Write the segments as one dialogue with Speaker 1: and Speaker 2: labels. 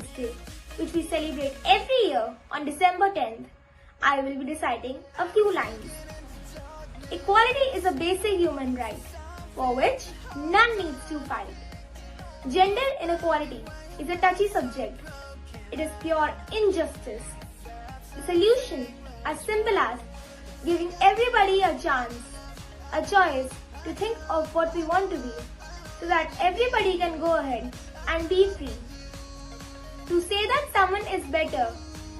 Speaker 1: Rights Day, which we celebrate every year on December 10th, I will be reciting a few lines. Equality is a basic human right, for which none needs to fight. Gender inequality is a touchy subject. It is pure injustice. The solution, as simple as giving everybody a chance, a choice to think of what we want to be, so that everybody can go ahead and be free. To say that someone is better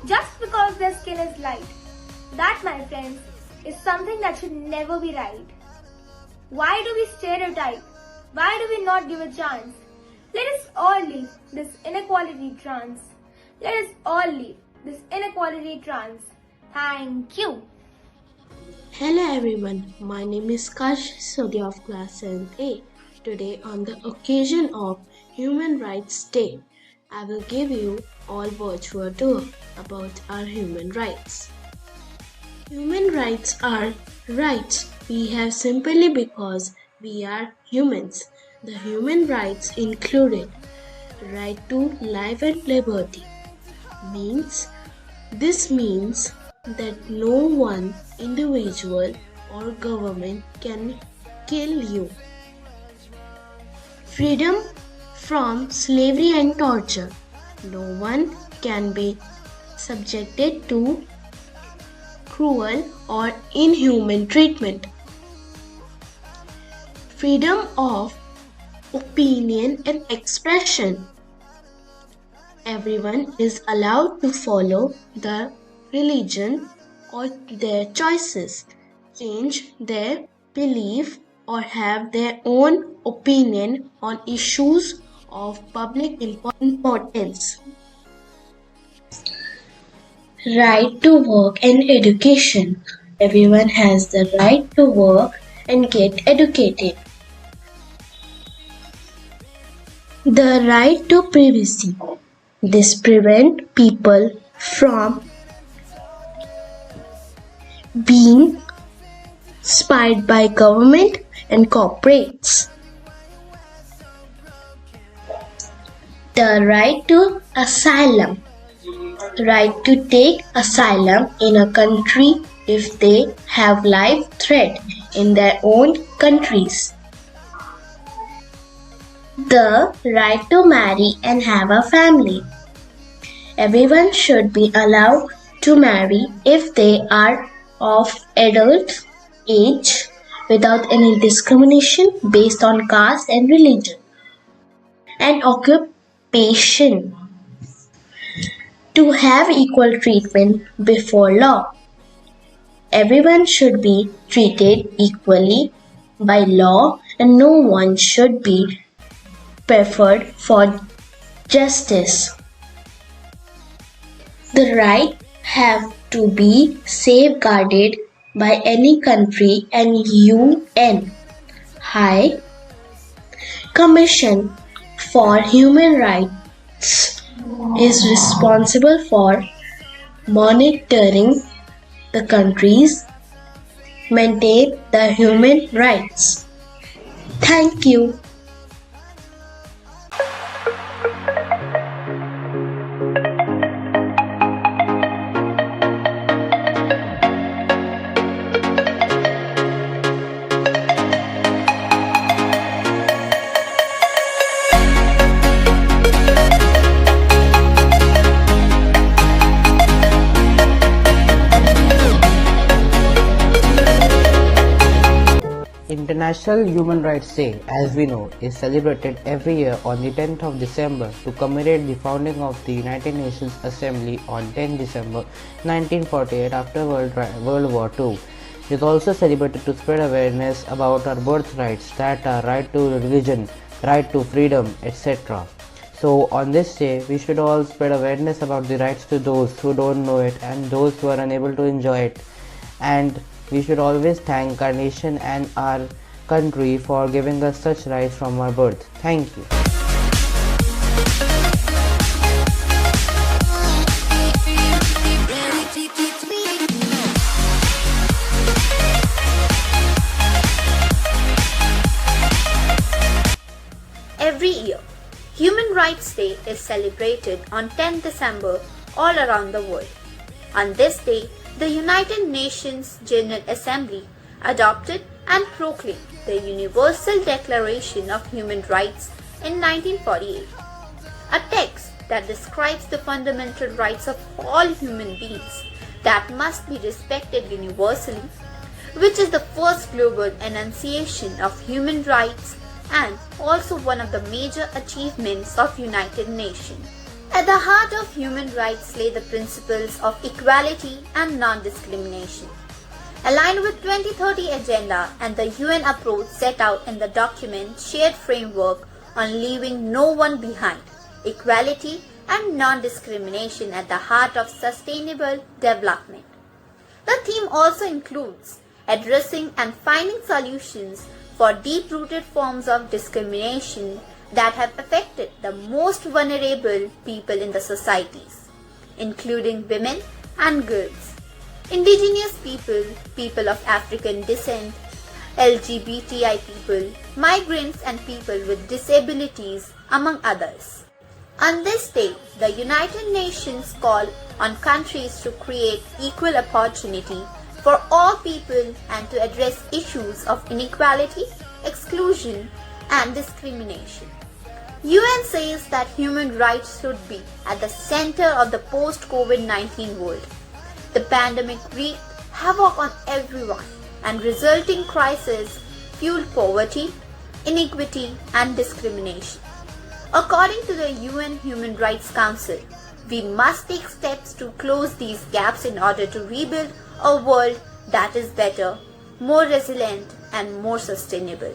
Speaker 1: just because their skin is light, that, my friends, is something that should never be right. Why do we stereotype? Why do we not give a chance? Let us all leave this inequality trance. Let us all leave this inequality trance. Thank you.
Speaker 2: Hello everyone, my name is Kash Sodhi of class 7A. Today on the occasion of Human Rights Day, I will give you all virtual tour about our human rights. Human rights are rights we have simply because we are humans. The human rights included right to life and liberty. This means that no one individual or government can kill you. Freedom from slavery and torture. No one can be subjected to cruel or inhuman treatment. Freedom of opinion and expression. Everyone is allowed to follow the religion or their choices, change their belief, or have their own opinion on issues of public importance. Right to work and education. Everyone has the right to work and get educated. The right to privacy. This prevents people from being spied by government and corporates. The right to asylum. Right to take asylum in a country if they have life threat in their own countries. The right to marry and have a family. Everyone should be allowed to marry if they are of adult age without any discrimination based on caste and religion and occupation. To have equal treatment before law. Everyone should be treated equally by law and no one should be preferred for justice. The right have to be safeguarded by any country and UN High Commission for Human Rights is responsible for monitoring the countries maintain the human rights. Thank you.
Speaker 3: International Human Rights Day, as we know, is celebrated every year on the 10th of December to commemorate the founding of the United Nations Assembly on 10 December 1948 after World War II. It is also celebrated to spread awareness about our birthrights, that are right to religion, right to freedom, etc. So on this day, we should all spread awareness about the rights to those who don't know it and those who are unable to enjoy it. And we should always thank our nation and our country for giving us such rights from our birth. Thank you.
Speaker 1: Every year, Human Rights Day
Speaker 4: Day is celebrated on 10 December all around the world. On this day, the United Nations General Assembly adopted and proclaimed the Universal Declaration of Human Rights in 1948, a text that describes the fundamental rights of all human beings that must be respected universally, which is the first global enunciation of human rights and also one of the major achievements of United Nations. At the heart of human rights lay the principles of equality and non-discrimination. Aligned with 2030 Agenda and the UN approach set out in the document Shared Framework on Leaving No One Behind, equality and non-discrimination at the heart of sustainable development. The theme also includes addressing and finding solutions for deep-rooted forms of discrimination that have affected the most vulnerable people in the societies, including women and girls, indigenous people, people of African descent, LGBTI people, migrants and people with disabilities, among others. On this day, the United Nations call on countries to create equal opportunity for all people and to address issues of inequality, exclusion, and discrimination. UN says that human rights should be at the center of the post-COVID-19 world. The pandemic wreaked havoc on everyone, and resulting crises fueled poverty, inequity, and discrimination. According to the UN Human Rights Council, we must take steps to close these gaps in order to rebuild a world that is better, more resilient, and more sustainable.